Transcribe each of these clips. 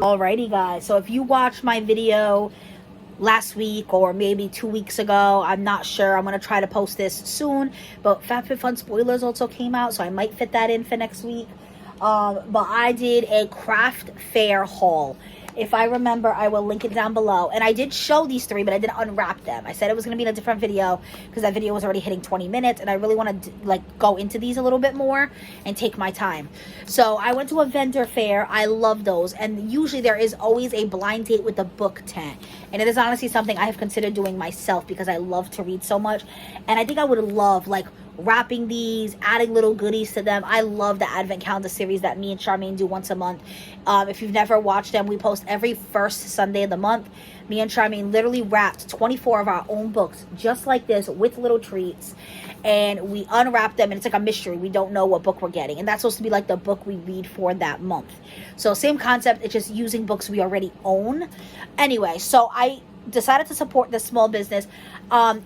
Alrighty guys, so if you watched my video last week or maybe 2 weeks ago, I'm not sure, I'm going to try to post this soon, but FabFitFun spoilers also came out, so I might fit that in for next week. But I did a craft fair haul. If I remember, I will link it down below. And I did show these three, but I didn't unwrap them. I said it was going to be in a different video because that video was already hitting 20 minutes. And I really want to like go into these a little bit more and take my time. So I went to a vendor fair. I love those. And usually there is always a blind date with the book tent. And it is honestly something I have considered doing myself because I love to read so much. And I think I would love like wrapping these, adding little goodies to them. I love the advent calendar series that me and Charmaine do once a month. If you've never watched them, we post every first Sunday of the month. Me and Charmaine literally wrapped 24 of our own books just like this with little treats, and we unwrap them and it's like a mystery. We don't know what book we're getting, and that's supposed to be like the book we read for that month. So same concept, it's just using books we already own. Anyway, so I decided to support this small business.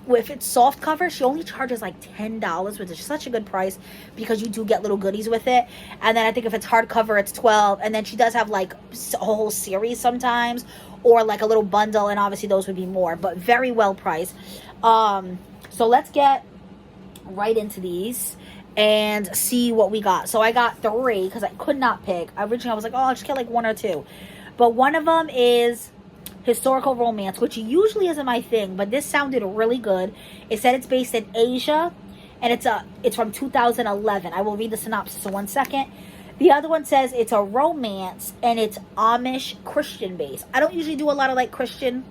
With its soft cover, she only charges like $10, which is such a good price because you do get little goodies with it. And then I think if it's hardcover, it's $12. And then she does have like a whole series sometimes, or like a little bundle, and obviously those would be more, but very well priced. So let's get right into these and see what we got. So I got three because I could not pick. Originally I was like, oh, I'll just get like one or two, but one of them is historical romance, which usually isn't my thing, but this sounded really good. It said it's based in Asia, and it's from 2011. I will read the synopsis in 1 second. The other one says it's a romance, and it's Amish Christian based. I don't usually do a lot of like Christian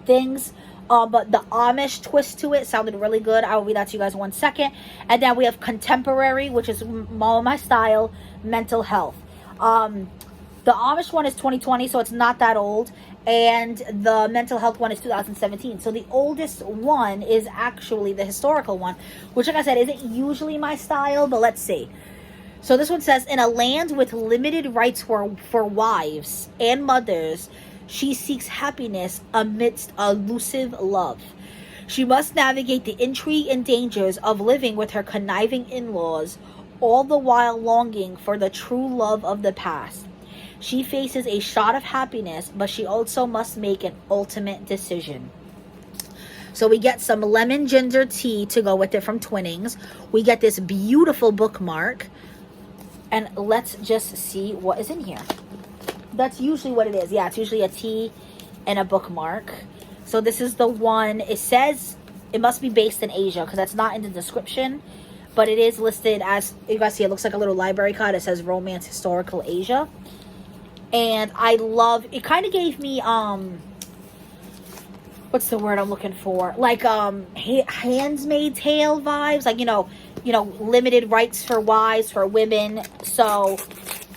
things, but the Amish twist to it sounded really good. I will read that to you guys in 1 second. And then we have contemporary, which is more my style, mental health. The Amish one is 2020, so it's not that old. And the mental health one is 2017. So the oldest one is actually the historical one, which, like I said, isn't usually my style, but let's see. So this one says, in a land with limited rights for wives and mothers, she seeks happiness amidst elusive love. She must navigate the intrigue and dangers of living with her conniving in-laws, all the while longing for the true love of the past. She faces a shot of happiness, but she also must make an ultimate decision. So we get some lemon ginger tea to go with it from Twinings. We get this beautiful bookmark. And let's just see what is in here. That's usually what it is. Yeah, it's usually a tea and a bookmark. So this is the one. It says it must be based in Asia because that's not in the description. But it is listed as, you guys see, it looks like a little library card. It says Romance Historical Asia. And I love, it kind of gave me, what's the word I'm looking for? Like, Handmaid's Tale vibes. Like, you know, limited rights for wives, for women. So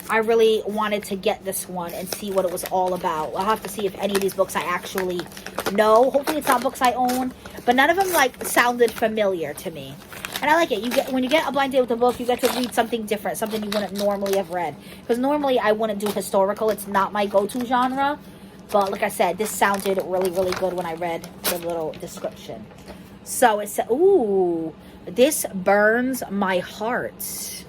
I really wanted to get this one and see what it was all about. I'll have to see if any of these books I actually know. Hopefully it's not books I own. But none of them, like, sounded familiar to me. And I like it. When you get a blind date with a book, you get to read something different, something you wouldn't normally have read. Because normally I wouldn't do historical. It's not my go-to genre. But like I said, this sounded really, really good when I read the little description. So it said, ooh, this burns my heart.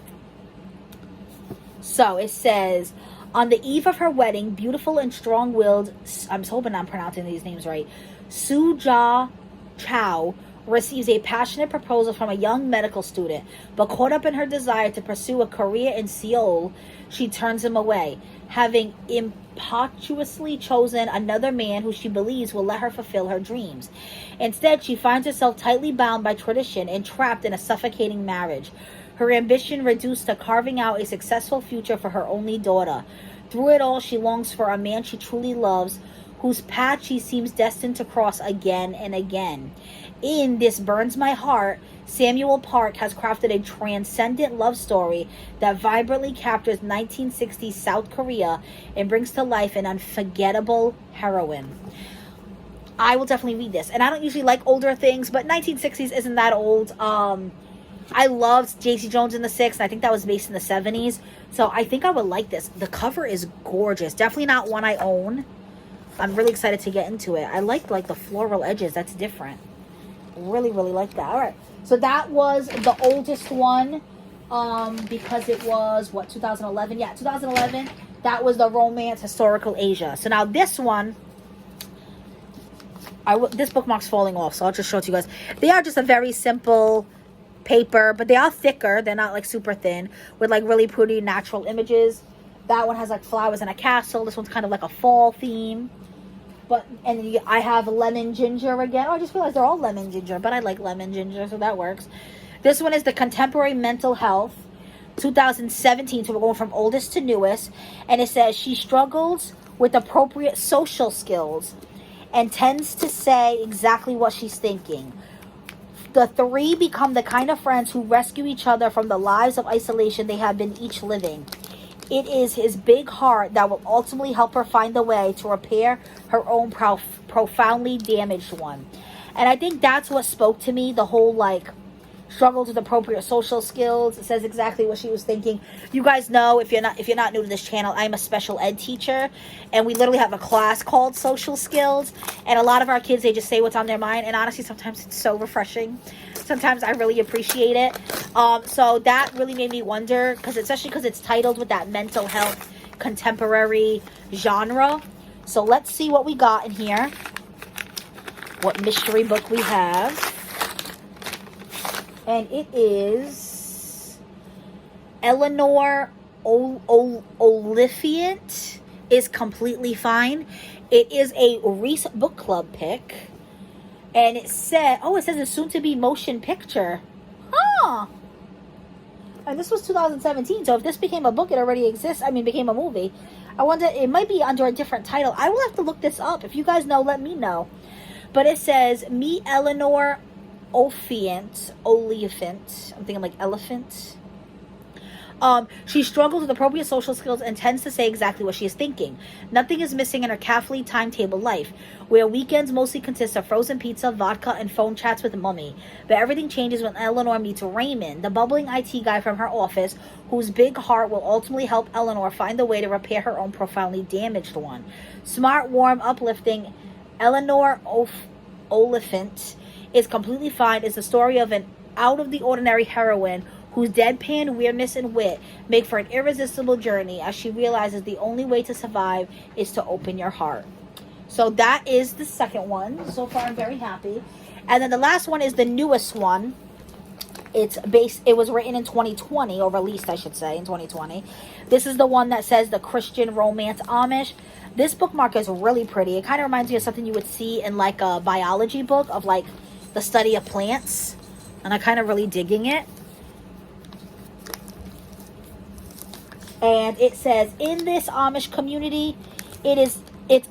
So it says, on the eve of her wedding, beautiful and strong-willed, I'm hoping I'm pronouncing these names right, Suja Chow receives a passionate proposal from a young medical student, but caught up in her desire to pursue a career in Seoul, she turns him away, having impetuously chosen another man who she believes will let her fulfill her dreams. Instead, she finds herself tightly bound by tradition and trapped in a suffocating marriage, her ambition reduced to carving out a successful future for her only daughter. Through it all, she longs for a man she truly loves, whose path she seems destined to cross again and again. In This Burns My Heart, Samuel Park has crafted a transcendent love story that vibrantly captures 1960s South Korea and brings to life an unforgettable heroine. I will definitely read this. And I don't usually like older things, but 1960s isn't that old. I loved J.C. Jones and the Six, and I think that was based in the 70s. So I think I would like this. The cover is gorgeous. Definitely not one I own. I'm really excited to get into it. I like the floral edges. That's different. Really, really like that. All right. So that was the oldest one because it was, what, 2011? Yeah, 2011. That was the Romance Historical Asia. So now this one, this bookmark's falling off, so I'll just show it to you guys. They are just a very simple paper, but they are thicker. They're not like super thin, with like really pretty natural images. That one has like flowers and a castle. This one's kind of like a fall theme. And I have lemon ginger again. Oh, I just realized they're all lemon ginger, but I like lemon ginger, so that works. This one is the Contemporary Mental Health, 2017. So we're going from oldest to newest. And it says she struggles with appropriate social skills and tends to say exactly what she's thinking. The three become the kind of friends who rescue each other from the lives of isolation they have been each living. It is his big heart that will ultimately help her find the way to repair her own profoundly damaged one. And I think that's what spoke to me, the whole like struggles with appropriate social skills. It says exactly what she was thinking. You guys know, if you're not new to this channel, I'm a special ed teacher, and we literally have a class called social skills, and a lot of our kids, they just say what's on their mind, and honestly sometimes it's so refreshing. Sometimes I really appreciate it. So that really made me wonder, especially because it's titled with that mental health contemporary genre. So let's see what we got in here, what mystery book we have. And it is Eleanor Oliphant is Completely Fine. It is a recent book club pick. And it says a soon-to-be motion picture. Huh. And this was 2017. So if this became a book, it already exists. Became a movie. I wonder, it might be under a different title. I will have to look this up. If you guys know, let me know. But it says, meet Eleanor Oliphant. I'm thinking like elephant. She struggles with appropriate social skills and tends to say exactly what she is thinking. Nothing is missing in her carefully timetable life, where weekends mostly consist of frozen pizza, vodka, and phone chats with Mummy. But everything changes when Eleanor meets Raymond, the bubbling IT guy from her office, whose big heart will ultimately help Eleanor find the way to repair her own profoundly damaged one. Smart, warm, uplifting, Eleanor Oliphant is Completely Fine is the story of an out-of-the-ordinary heroine whose deadpan weirdness and wit make for an irresistible journey as she realizes the only way to survive is to open your heart. So that is the second one. So far, I'm very happy. And then the last one is the newest one. It was written in 2020, or released, I should say, in 2020. This is the one that says the Christian Romance Amish. This bookmark is really pretty. It kind of reminds me of something you would see in like a biology book of like the study of plants. And I'm kind of really digging it. And it says, in this Amish community, it's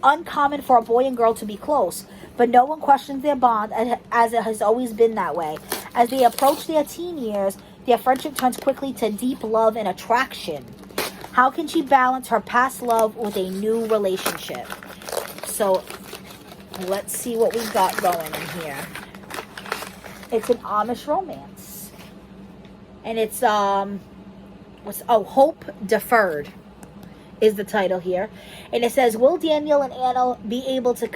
uncommon for a boy and girl to be close, but no one questions their bond, as it has always been that way. As they approach their teen years, their friendship turns quickly to deep love and attraction. How can she balance her past love with a new relationship? So let's see what we've got going in here. It's an Amish romance. And it's, Hope Deferred is the title here. And it says, will Daniel and Anna be able to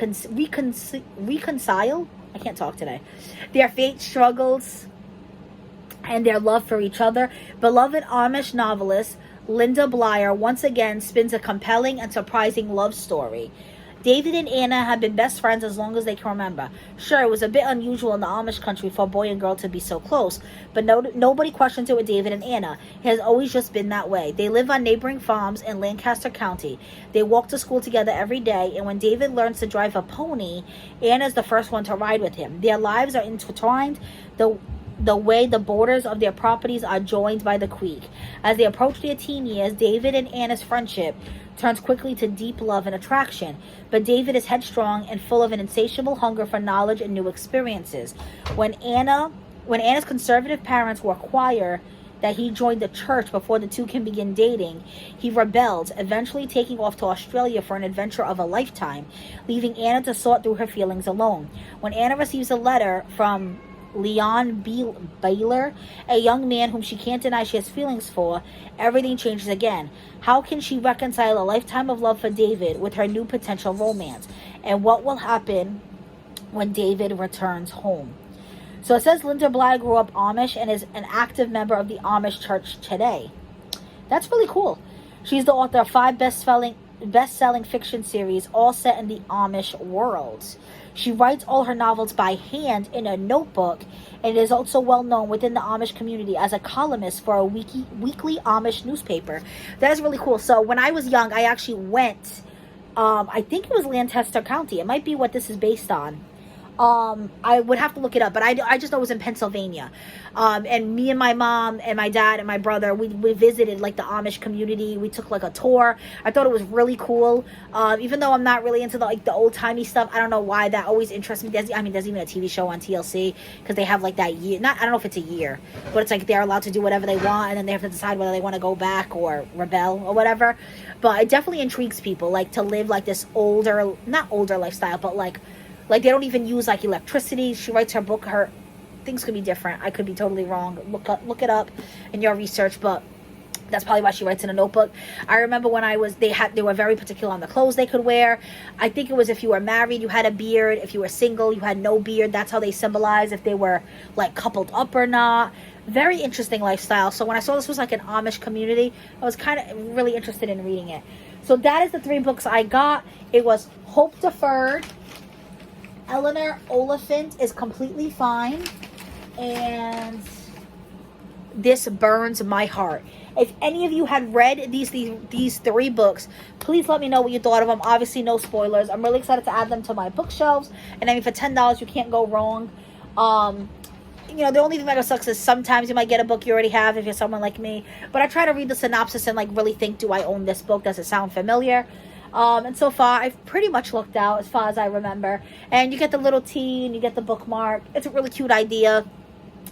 reconcile? I can't talk today. Their fate struggles and their love for each other. Beloved Amish novelist Linda Blyer once again spins a compelling and surprising love story. David and Anna have been best friends as long as they can remember. Sure, it was a bit unusual in the Amish country for a boy and girl to be so close, but nobody questions it with David and Anna. It has always just been that way. They live on neighboring farms in Lancaster County. They walk to school together every day, and when David learns to drive a pony, Anna's the first one to ride with him. Their lives are intertwined the way the borders of their properties are joined by the creek. As they approach their teen years, David and Anna's friendship turns quickly to deep love and attraction. But David is headstrong and full of an insatiable hunger for knowledge and new experiences. When Anna's conservative parents require that he join the church before the two can begin dating, he rebels, eventually taking off to Australia for an adventure of a lifetime, leaving Anna to sort through her feelings alone. When Anna receives a letter from Leon Baylor, a young man whom she can't deny she has feelings for, everything changes again. How can she reconcile a lifetime of love for David with her new potential romance? And what will happen when David returns home? So it says Linda Bly grew up Amish and is an active member of the Amish church today. That's really cool. She's the author of 5 best-selling fiction series, all set in the Amish world. She writes all her novels by hand in a notebook, and is also well known within the Amish community as a columnist for a weekly Amish newspaper. That is really cool. So when I was young, I actually went, I think it was Lancaster County. It might be what this is based on. I would have to look it up, but I just know it was in Pennsylvania. And me and my mom and my dad and my brother, we visited like the Amish community. We took like a tour. I thought it was really cool. Even though I'm not really into the old timey stuff, I don't know why that always interests me. There's even a TV show on TLC, because they have like that year, I don't know if it's a year, but it's like they're allowed to do whatever they want, and then they have to decide whether they want to go back or rebel or whatever. But it definitely intrigues people, like to live like this not older lifestyle, but like they don't even use like electricity. She writes her book, her things could be different. I could be totally wrong. Look it up in your research, but that's probably why she writes in a notebook. I remember when they were very particular on the clothes they could wear. I think it was if you were married, you had a beard. If you were single, you had no beard. That's how they symbolize if they were like coupled up or not. Very interesting lifestyle. So when I saw this was like an Amish community, I was kind of really interested in reading it. So that is the 3 books I got. It was Hope Deferred, Eleanor Oliphant is Completely Fine, and This Burns My Heart. If any of you had read these 3 books, please let me know what you thought of them. Obviously, no spoilers. I'm really excited to add them to my bookshelves. And I mean, for $10, you can't go wrong. You know, the only thing that sucks is sometimes you might get a book you already have if you're someone like me. But I try to read the synopsis and like really think, do I own this book? Does it sound familiar? And so far, I've pretty much looked out as far as I remember. And you get the little T and you get the bookmark. It's a really cute idea.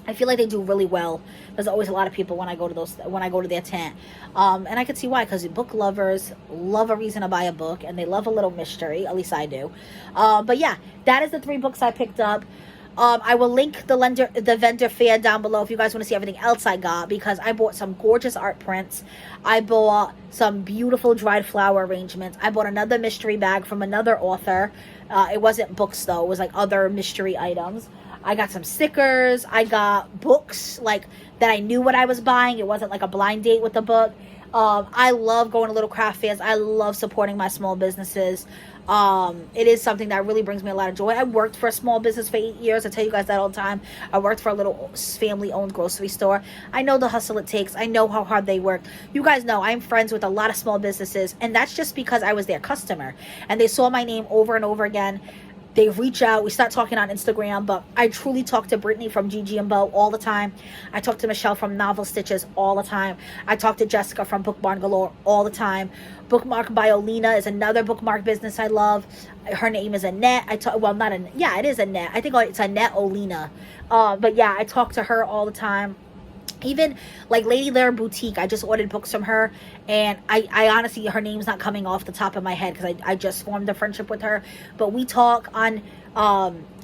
I feel like they do really well. There's always a lot of people when I go to their tent. And I can see why, because book lovers love a reason to buy a book, and they love a little mystery. At least I do. But yeah, that is the 3 books I picked up. I will link the vendor fair down below if you guys want to see everything else I got, because I bought some gorgeous art prints. I bought some beautiful dried flower arrangements. I bought another mystery bag from another author. It wasn't books though. It was like other mystery items. I got some stickers. I got books like that I knew what I was buying. It wasn't like a blind date with the book. I love going to little craft fairs. I love supporting my small businesses. It is something that really brings me a lot of joy. I worked for a small business for 8 years. I tell you guys that all the time. I worked for a little family-owned grocery store. I know the hustle it takes. I know how hard they work. You guys know I'm friends with a lot of small businesses, and that's just because I was their customer, and they saw my name over and over again. They reach out. We start talking on Instagram, but I truly talk to Brittany from Gigi and Bo all the time. I talk to Michelle from Novel Stitches all the time. I talk to Jessica from Book Barn Galore all the time. Bookmark by Olina is another bookmark business I love. Her name is Annette. It is Annette. I think it's Annette Olina. But yeah, I talk to her all the time. Even like Lady Lair Boutique, I just ordered books from her, and I honestly, her name's not coming off the top of my head because I just formed a friendship with her, but we talk on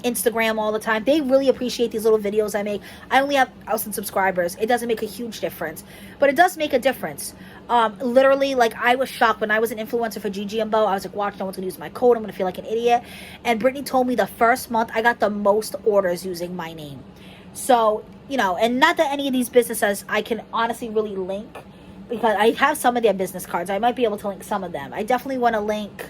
Instagram all the time. They really appreciate these little videos I make. I only have 1,000 subscribers. It doesn't make a huge difference, but it does make a difference. Literally, like, I was shocked when I was an influencer for Gigi and Bo. I was like, watch, no one's gonna use my code. I'm gonna feel like an idiot. And Brittany told me the first month I got the most orders using my name. So, you know, and not that any of these businesses I can honestly really link, because I have some of their business cards. I might be able to link some of them. I definitely want to link,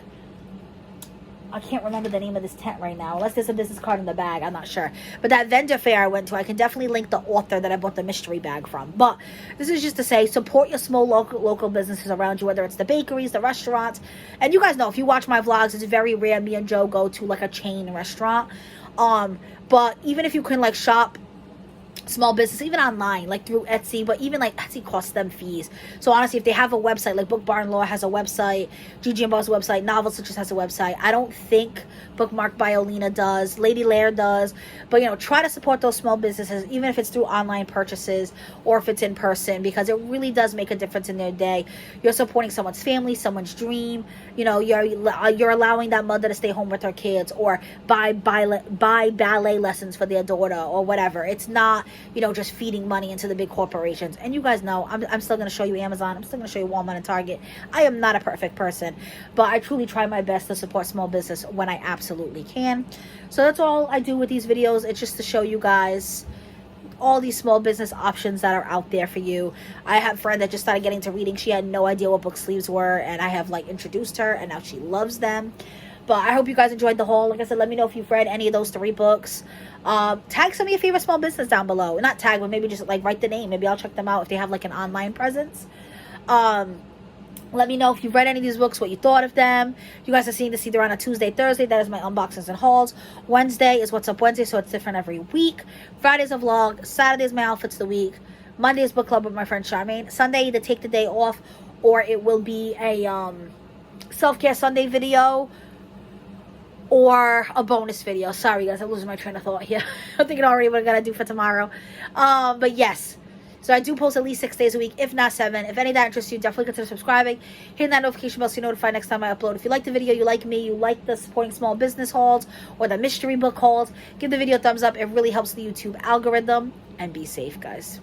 I can't remember the name of this tent right now, unless there's a business card in the bag. I'm not sure. But that vendor fair I went to, I can definitely link the author that I bought the mystery bag from. But this is just to say, support your small local businesses around you, whether it's the bakeries, the restaurants. And you guys know, if you watch my vlogs, it's very rare me and Joe go to like a chain restaurant. But even if you can like shop small business, even online, like through Etsy, but even like Etsy costs them fees. So honestly, if they have a website, like Book Barn Law has a website, Gigi and Bo's website, Novel Stitches has a website. I don't think Bookmark by Olina does, Lady Lair does, but you know, try to support those small businesses, even if it's through online purchases or if it's in person, because it really does make a difference in their day. You're supporting someone's family, someone's dream. You know, you're allowing that mother to stay home with her kids, or buy ballet lessons for their daughter or whatever. It's not, you know, just feeding money into the big corporations. And you guys know, I'm still going to show you Amazon. I'm still going to show you Walmart and Target. I am not a perfect person, but I truly try my best to support small business when I absolutely can. So that's all I do with these videos. It's just to show you guys all these small business options that are out there for you. I have a friend that just started getting into reading. She had no idea what book sleeves were, and I have like introduced her, and now she loves them. But I hope you guys enjoyed the haul. Like I said, let me know if you've read any of those 3 books. Tag some of your favorite small business down below. Not tag, but maybe just like write the name. Maybe I'll check them out if they have like an online presence. Let me know if you've read any of these books, what you thought of them. You guys are seeing this either on a Tuesday, Thursday. That is my unboxings and hauls. Wednesday is What's Up Wednesday, so it's different every week. Friday's a vlog. Saturday's my outfits of the week. Monday is book club with my friend Charmaine. Sunday, either take the day off or it will be a self-care Sunday video or a bonus video. Sorry guys, I'm losing my train of thought here. I'm thinking already what I gotta do for tomorrow. But yes. So I do post at least 6 days a week, if not 7. If any of that interests you, definitely consider subscribing. Hitting that notification bell so you're notified next time I upload. If you like the video, you like me, you like the supporting small business hauls or the mystery book hauls, give the video a thumbs up. It really helps the YouTube algorithm. And be safe, guys.